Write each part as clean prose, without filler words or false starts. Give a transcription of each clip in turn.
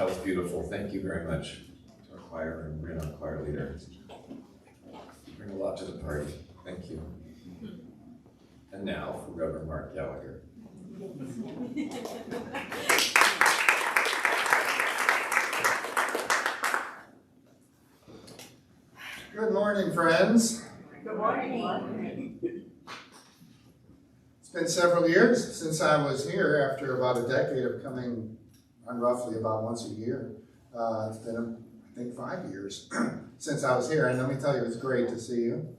That was beautiful. Thank you very much to our choir and Rena, choir leader. You bring a lot to the party. Thank you. And now for Reverend Mark Gallagher. Good morning, friends. Good morning. It's been several years since I was here after about a decade of coming on roughly about once a year. It's been, I think, 5 years since I was here. And let me tell you, it's great to see you.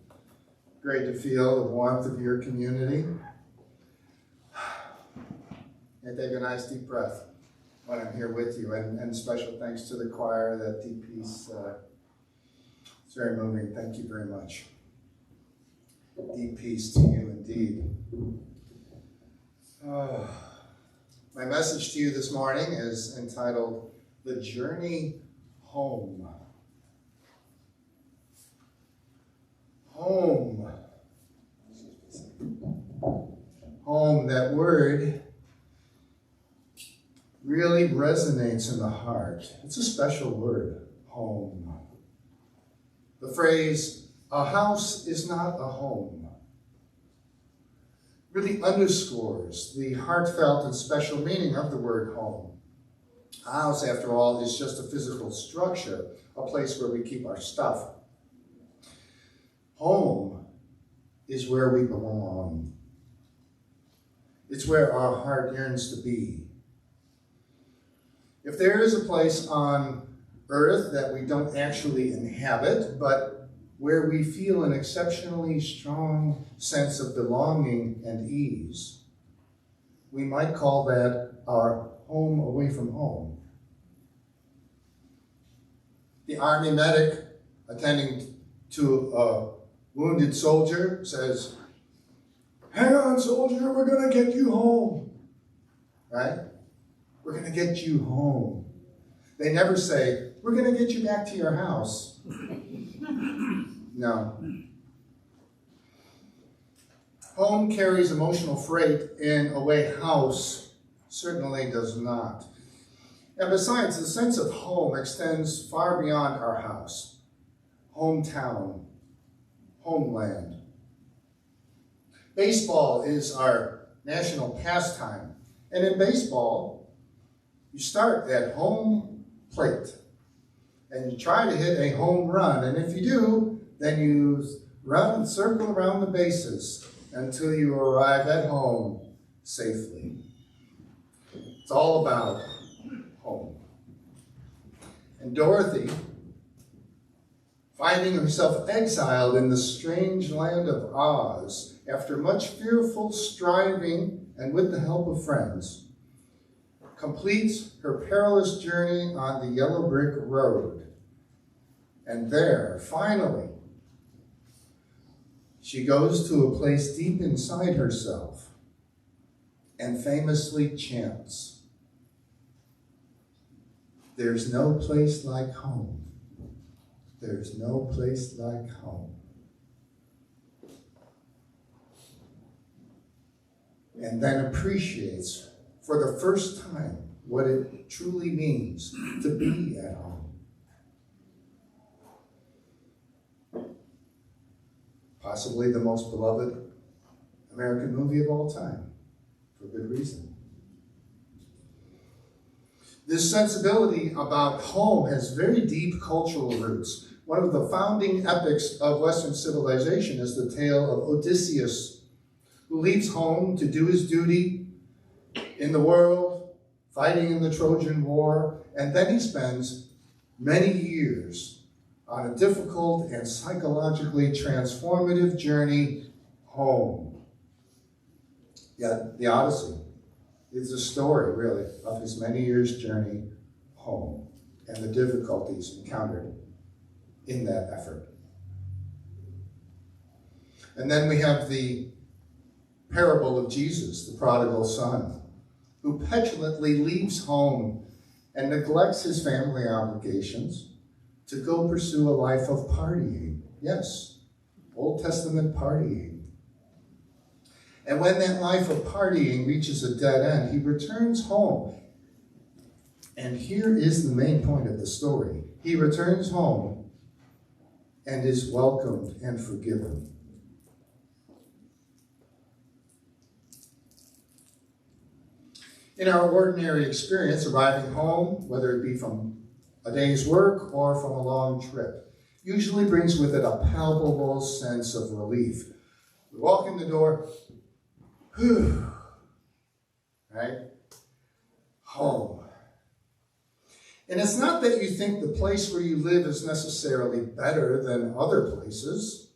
Great to feel the warmth of your community. And take a nice deep breath when I'm here with you. And special thanks to the choir, that deep piece. It's very moving. Thank you very much. Deep peace to you indeed. My message to you this morning is entitled, The Journey Home. Home. Home, that word really resonates in the heart. It's a special word, home. The phrase, a house is not a home, really underscores the heartfelt and special meaning of the word home. A house, after all, is just a physical structure, a place where we keep our stuff. Home is where we belong. It's where our heart yearns to be. If there is a place on earth that we don't actually inhabit, but where we feel an exceptionally strong sense of belonging and ease, we might call that our home away from home. The Army medic attending to a wounded soldier says, "Hang on, soldier, we're going to get you home." Right? We're going to get you home. They never say, "We're going to get you back to your house." No. Home carries emotional freight in a way house certainly does not. And besides, the sense of home extends far beyond our house. Hometown, homeland. Baseball is our national pastime. And in baseball, you start at home plate. And you try to hit a home run. And if you do, then you run and circle around the bases until you arrive at home safely. It's all about home. And Dorothy, finding herself exiled in the strange land of Oz, after much fearful striving and with the help of friends, completes her perilous journey on the yellow brick road. And there, finally, she goes to a place deep inside herself and famously chants, "There's no place like home. There's no place like home." And then appreciates for the first time what it truly means to be at home. Possibly the most beloved American movie of all time, for good reason. This sensibility about home has very deep cultural roots. One of the founding epics of Western civilization is the tale of Odysseus, who leaves home to do his duty in the world, fighting in the Trojan War, and then he spends many years on a difficult and psychologically transformative journey home. Yet the Odyssey is a story, really, of his many years' journey home and the difficulties encountered in that effort. And then we have the parable of Jesus, the prodigal son, who petulantly leaves home and neglects his family obligations to go pursue a life of partying. Yes, Old Testament partying. And when that life of partying reaches a dead end, he returns home And here is the main point of the story. He returns home and is welcomed and forgiven. In our ordinary experience, arriving home, whether it be from a day's work or from a long trip, usually brings with it a palpable sense of relief. We walk in the door, whew, right? Home. And it's not that you think the place where you live is necessarily better than other places.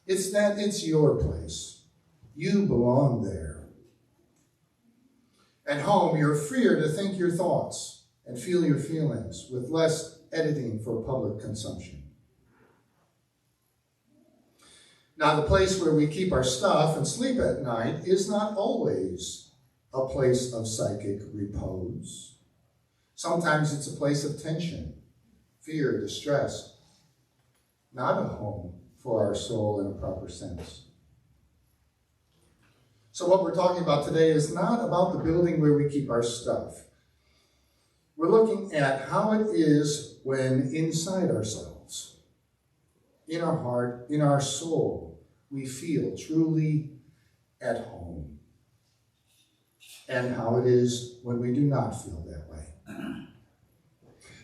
It's that it's your place. You belong there. At home, you're freer to think your thoughts and feel your feelings with less editing for public consumption. Now, the place where we keep our stuff and sleep at night is not always a place of psychic repose. Sometimes it's a place of tension, fear, distress, not a home for our soul in a proper sense. So what we're talking about today is not about the building where we keep our stuff. We're looking at how it is when inside ourselves, in our heart, in our soul, we feel truly at home. And how it is when we do not feel that way.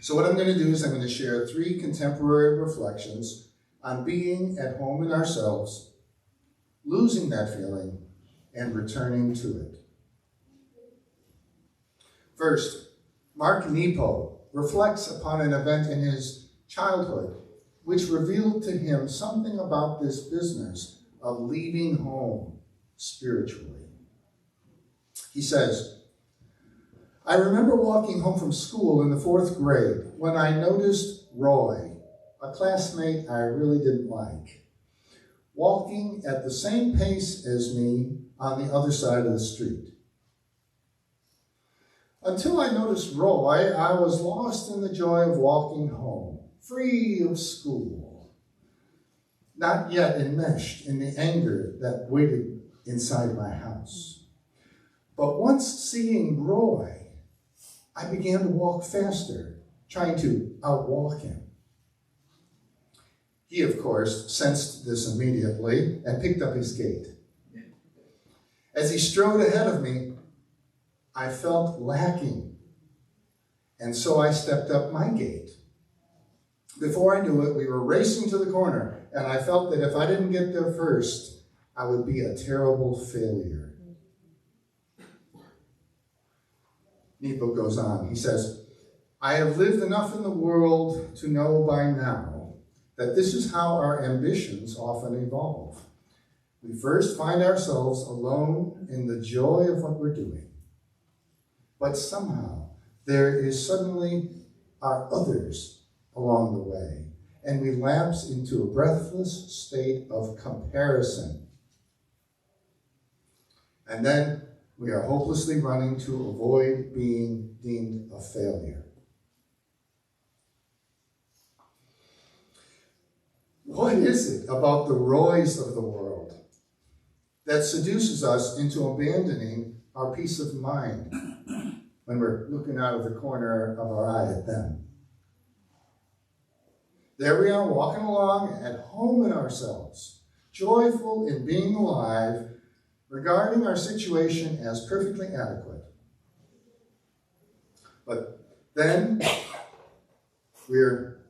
So what I'm going to do is I'm going to share 3 contemporary reflections on being at home in ourselves, losing that feeling, and returning to it. First, Mark Nepo reflects upon an event in his childhood which revealed to him something about this business of leaving home spiritually. He says, I remember walking home from school in the 4th grade when I noticed Roy, a classmate I really didn't like, walking at the same pace as me on the other side of the street. Until I noticed Roy, I was lost in the joy of walking home, free of school, not yet enmeshed in the anger that waited inside my house. But once seeing Roy, I began to walk faster, trying to outwalk him. He, of course, sensed this immediately and picked up his gait. As he strode ahead of me, I felt lacking, and so I stepped up my gait. Before I knew it, we were racing to the corner, and I felt that if I didn't get there first, I would be a terrible failure. Nepo goes on. He says, I have lived enough in the world to know by now that this is how our ambitions often evolve. We first find ourselves alone in the joy of what we're doing. But somehow there is suddenly our others along the way, and we lapse into a breathless state of comparison. And then we are hopelessly running to avoid being deemed a failure. What is it about the Roys of the world that seduces us into abandoning our peace of mind when we're looking out of the corner of our eye at them? There we are walking along at home in ourselves, joyful in being alive, regarding our situation as perfectly adequate. But then we're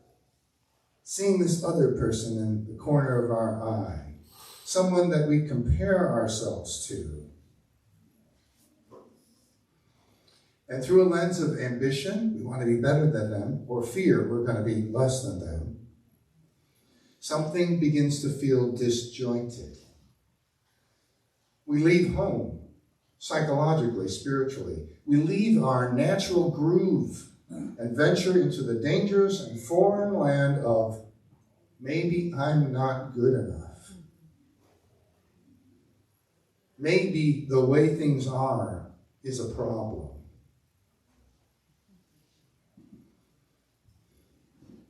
seeing this other person in the corner of our eye, someone that we compare ourselves to. And through a lens of ambition, we want to be better than them, or fear we're going to be less than them, something begins to feel disjointed. We leave home, psychologically, spiritually. We leave our natural groove and venture into the dangerous and foreign land of maybe I'm not good enough. Maybe the way things are is a problem.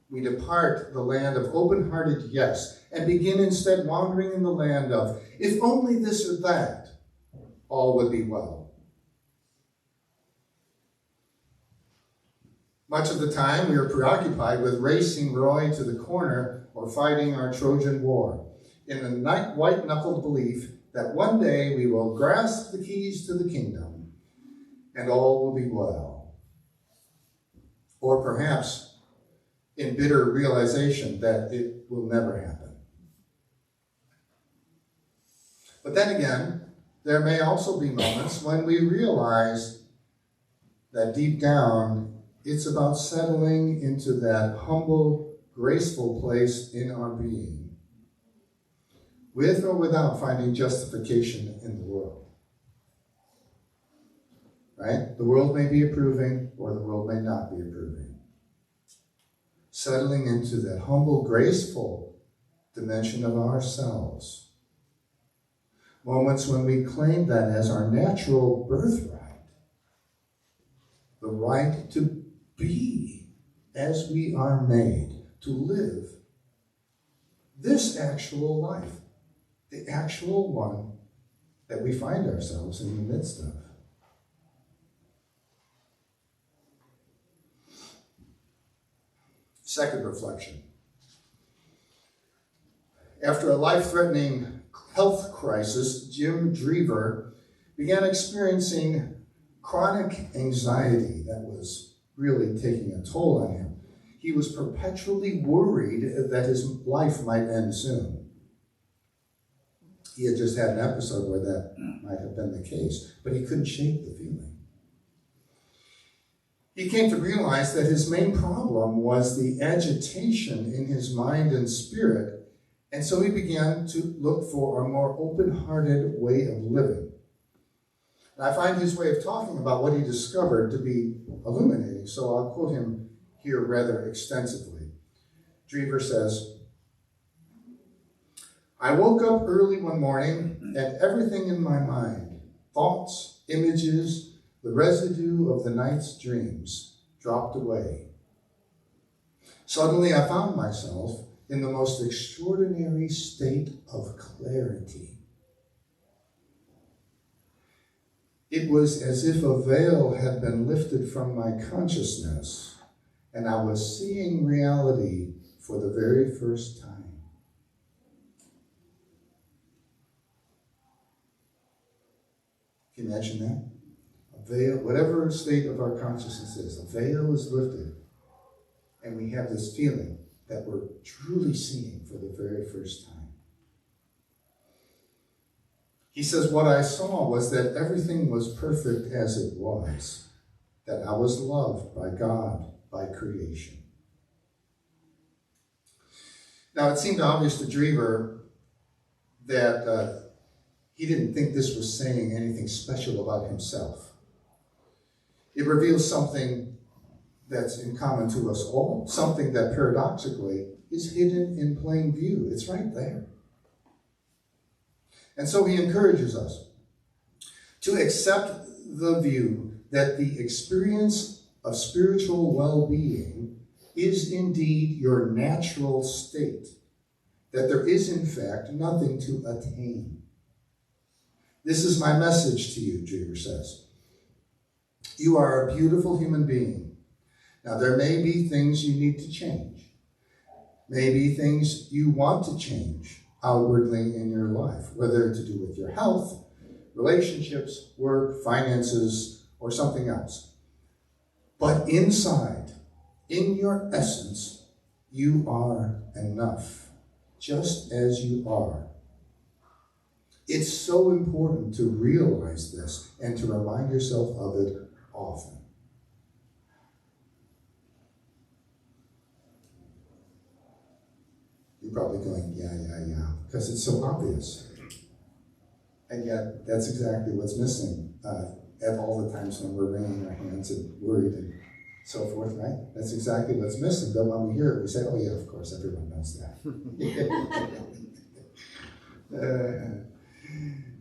We depart the land of open-hearted yes and begin instead wandering in the land of if only this or that, all would be well. Much of the time, we are preoccupied with racing Roy to the corner or fighting our Trojan War in the white-knuckled belief that one day we will grasp the keys to the kingdom and all will be well. Or perhaps in bitter realization that it will never happen. But then again, there may also be moments when we realize that deep down, it's about settling into that humble, graceful place in our being, with or without finding justification in the world. Right? The world may be approving, or the world may not be approving. Settling into that humble, graceful dimension of ourselves. Moments when we claim that as our natural birthright, the right to be as we are made, to live this actual life, the actual one that we find ourselves in the midst of. Second reflection. After a life-threatening health crisis, Jim Drever began experiencing chronic anxiety that was really taking a toll on him. He was perpetually worried that his life might end soon. He had just had an episode where that might have been the case, but he couldn't shake the feeling. He came to realize that his main problem was the agitation in his mind and spirit, and so he began to look for a more open-hearted way of living. And I find his way of talking about what he discovered to be illuminating, so I'll quote him here rather extensively. Drever says, "I woke up early one morning and everything in my mind, thoughts, images, the residue of the night's dreams, dropped away. Suddenly I found myself in the most extraordinary state of clarity. It was as if a veil had been lifted from my consciousness, and I was seeing reality for the very first time." Can you imagine that? A veil, whatever state of our consciousness is, a veil is lifted, and we have this feeling that we're truly seeing for the very first time. He says, what I saw was that everything was perfect as it was, that I was loved by God, by creation. Now, it seemed obvious to Drever that he didn't think this was saying anything special about himself. It reveals something that's in common to us all, something that paradoxically is hidden in plain view. It's right there. And so he encourages us to accept the view that the experience of spiritual well-being is indeed your natural state, that there is in fact nothing to attain. This is my message to you, Drever says. You are a beautiful human being. Now, there may be things you need to change, maybe things you want to change outwardly in your life, whether to do with your health, relationships, work, finances, or something else. But inside, in your essence, you are enough, just as you are. It's so important to realize this and to remind yourself of it often. You're probably going, yeah, because it's so obvious. And yet, that's exactly what's missing at all the times when we're wringing our hands and worried and so forth, right? That's exactly what's missing. But when we hear it, we say, oh yeah, of course, everyone knows that.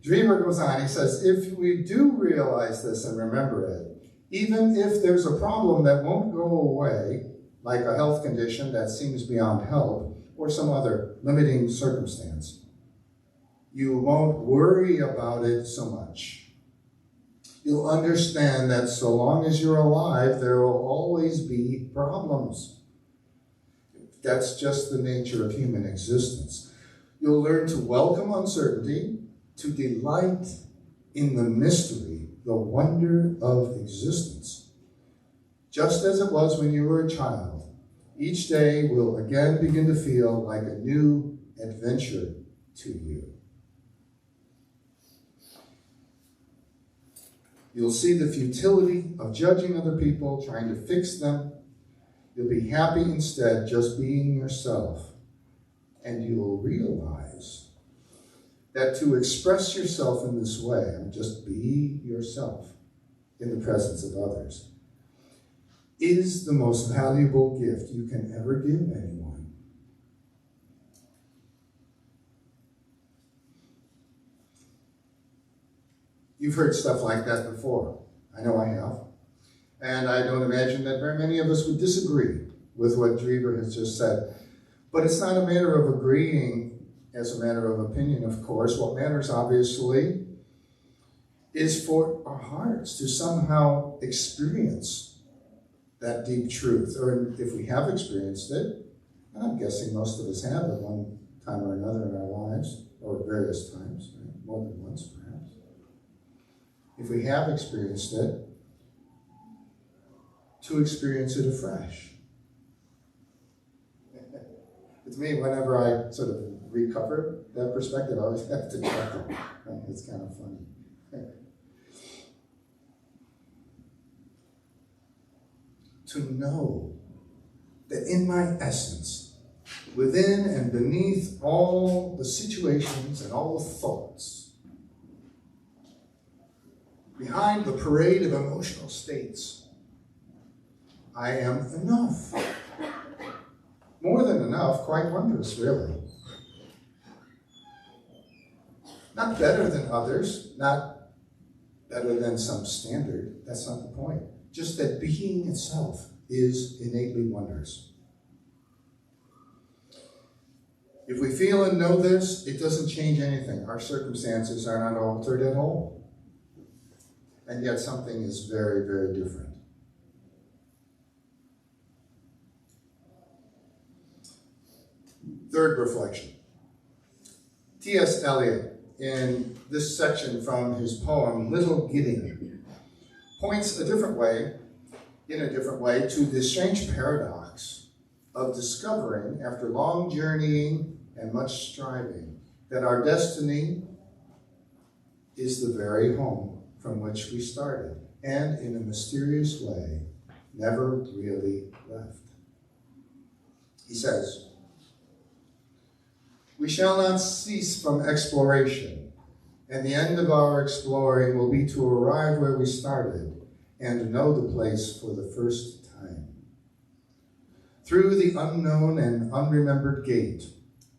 Drever goes on, he says, if we do realize this and remember it, even if there's a problem that won't go away, like a health condition that seems beyond help, or some other limiting circumstance, you won't worry about it so much. You'll understand that so long as you're alive, there will always be problems. That's just the nature of human existence. You'll learn to welcome uncertainty, to delight in the mystery, the wonder of existence. Just as it was when you were a child, each day will again begin to feel like a new adventure to you. You'll see the futility of judging other people, trying to fix them. You'll be happy instead just being yourself. And you'll realize that to express yourself in this way, and just be yourself in the presence of others, is the most valuable gift you can ever give anyone. You've heard stuff like that before. I know I have. And I don't imagine that very many of us would disagree with what Drever has just said. But it's not a matter of agreeing as a matter of opinion, of course. What matters, obviously, is for our hearts to somehow experience that deep truth. Or if we have experienced it, and I'm guessing most of us have at one time or another in our lives, or at various times, right? More than once perhaps. If we have experienced it, to experience it afresh. With me, whenever I sort of recover that perspective, I always have to check it. Right? It's kind of funny. To know that in my essence, within and beneath all the situations and all the thoughts, behind the parade of emotional states, I am enough. More than enough, quite wondrous, really. Not better than others, not better than some standard. That's not the point. Just that being itself is innately wondrous. If we feel and know this, it doesn't change anything. Our circumstances are not altered at all. And yet something is very, very different. Third reflection. T.S. Eliot, in this section from his poem, Little Gidding, points in a different way, to the strange paradox of discovering, after long journeying and much striving, that our destiny is the very home from which we started, and in a mysterious way, never really left. He says, "We shall not cease from exploration, and the end of our exploring will be to arrive where we started and know the place for the first time. Through the unknown and unremembered gate,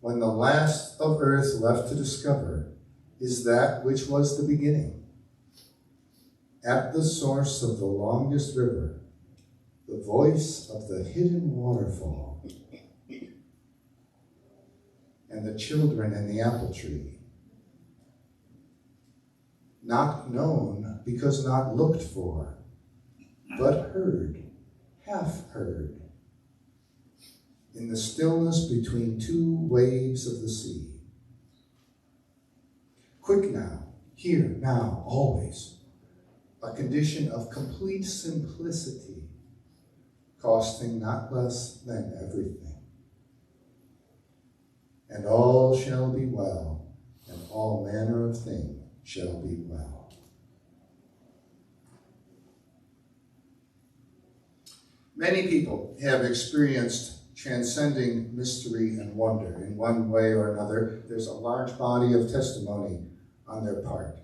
when the last of earth left to discover is that which was the beginning. At the source of the longest river, the voice of the hidden waterfall, and the children in the apple tree. Not known because not looked for, but heard, half heard, in the stillness between two waves of the sea. Quick now, here, now, always, a condition of complete simplicity, costing not less than everything. And all shall be well, and all manner of thing shall be well." Many people have experienced transcending mystery and wonder in one way or another. There's a large body of testimony on their part.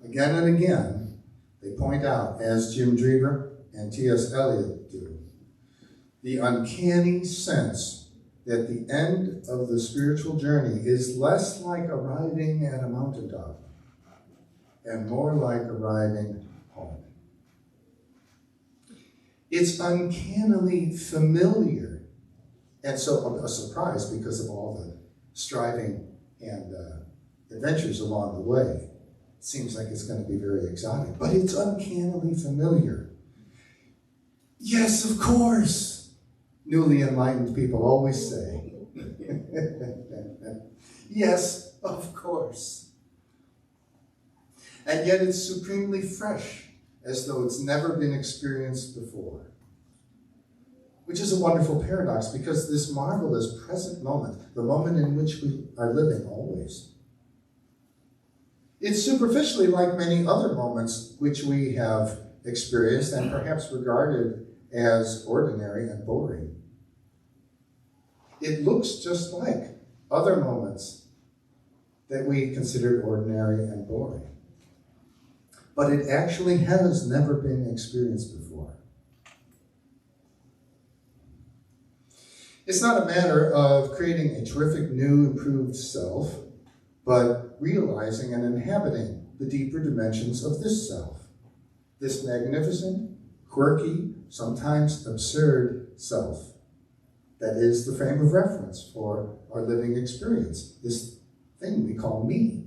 Again and again, they point out, as Jim Drever and T.S. Eliot do, the uncanny sense that the end of the spiritual journey is less like arriving at a mountaintop and more like arriving home. It's uncannily familiar, and so a surprise because of all the striving and adventures along the way. seems like it's going to be very exotic, but it's uncannily familiar. Yes, of course, newly enlightened people always say. Yes, of course. And yet it's supremely fresh, as though it's never been experienced before. Which is a wonderful paradox, because this marvelous present moment, the moment in which we are living always, it's superficially like many other moments which we have experienced and perhaps regarded as ordinary and boring. It looks just like other moments that we considered ordinary and boring. But it actually has never been experienced before. It's not a matter of creating a terrific new improved self, but realizing and inhabiting the deeper dimensions of this self, this magnificent, quirky, sometimes absurd self that is the frame of reference for our living experience, this thing we call me.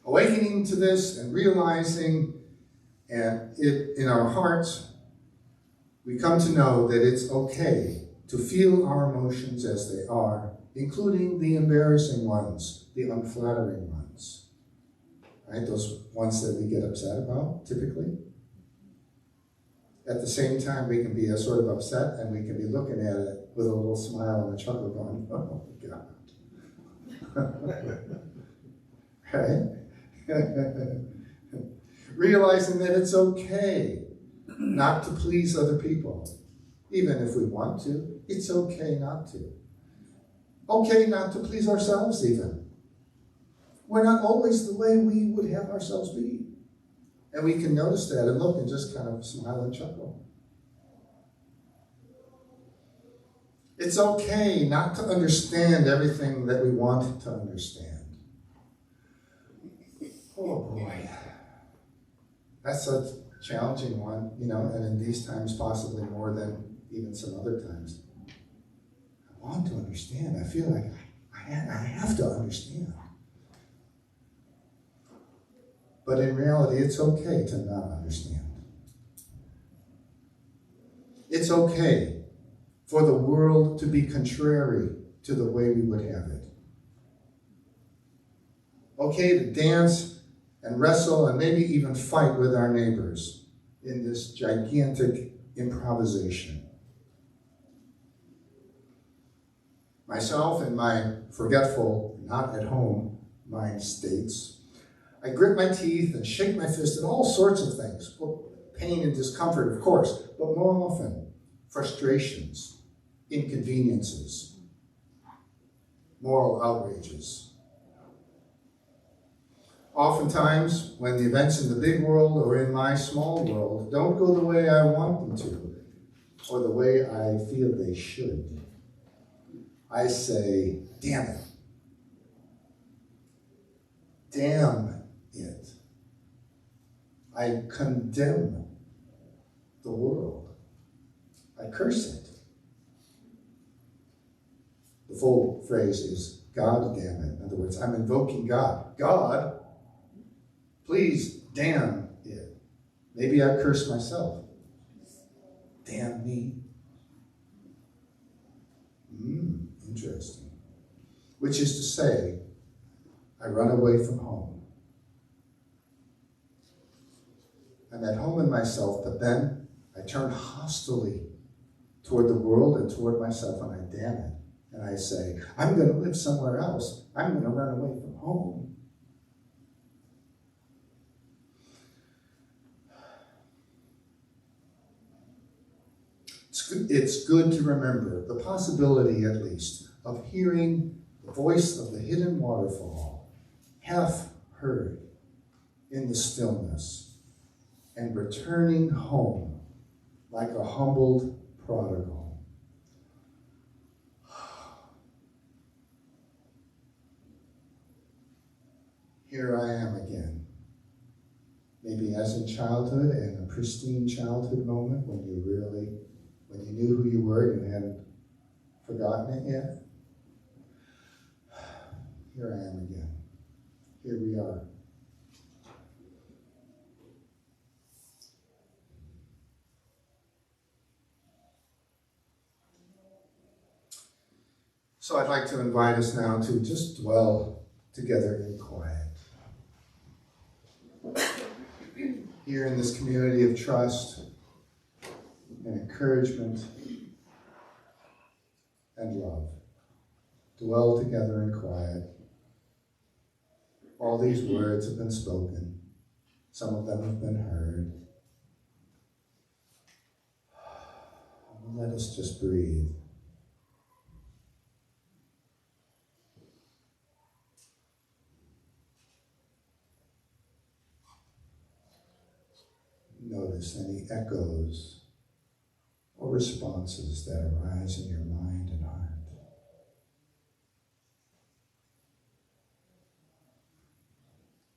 Awakening to this and realizing and it in our hearts, we come to know that it's okay to feel our emotions as they are, including the embarrassing ones, the unflattering ones. Right? Those ones that we get upset about, typically. At the same time, we can be sort of upset and we can be looking at it with a little smile and a chuckle going, oh my God. Right? Realizing that it's okay not to please other people. Even if we want to, it's okay not to. Okay not to please ourselves even. We're not always the way we would have ourselves be. And we can notice that and look and just kind of smile and chuckle. It's okay not to understand everything that we want to understand. Oh boy. That's a challenging one, and in these times possibly more than even some other times. I want to understand. I feel like I have to understand. But in reality, it's okay to not understand. It's okay for the world to be contrary to the way we would have it. Okay to dance and wrestle and maybe even fight with our neighbors in this gigantic improvisation. Myself in my forgetful, not at home mind states, I grit my teeth and shake my fist at all sorts of things. Well, pain and discomfort, of course, but more often, frustrations, inconveniences, moral outrages. Oftentimes, when the events in the big world or in my small world don't go the way I want them to, or the way I feel they should, I say, damn it. Damn it. I condemn the world. I curse it. The full phrase is, God damn it. In other words, I'm invoking God. God, please damn it. Maybe I curse myself. Damn me. Interesting. Which is to say, I run away from home. I'm at home in myself, but then I turn hostilely toward the world and toward myself, and I damn it. And I say, I'm going to live somewhere else. I'm going to run away from home. It's good to remember the possibility, at least, of hearing the voice of the hidden waterfall, half heard in the stillness, and returning home like a humbled prodigal. Here I am again. Maybe as in childhood, and a pristine childhood moment when you knew who you were and you hadn't forgotten it yet. Here I am again. here we are. So I'd like to invite us now to just dwell together in quiet. Here in this community of trust and encouragement and love. Dwell together in quiet. All these words have been spoken. Some of them have been heard. Let us just breathe. Notice any echoes or responses that arise in your mind and heart.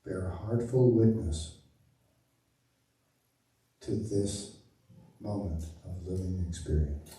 Bear heartful witness to this moment of living experience.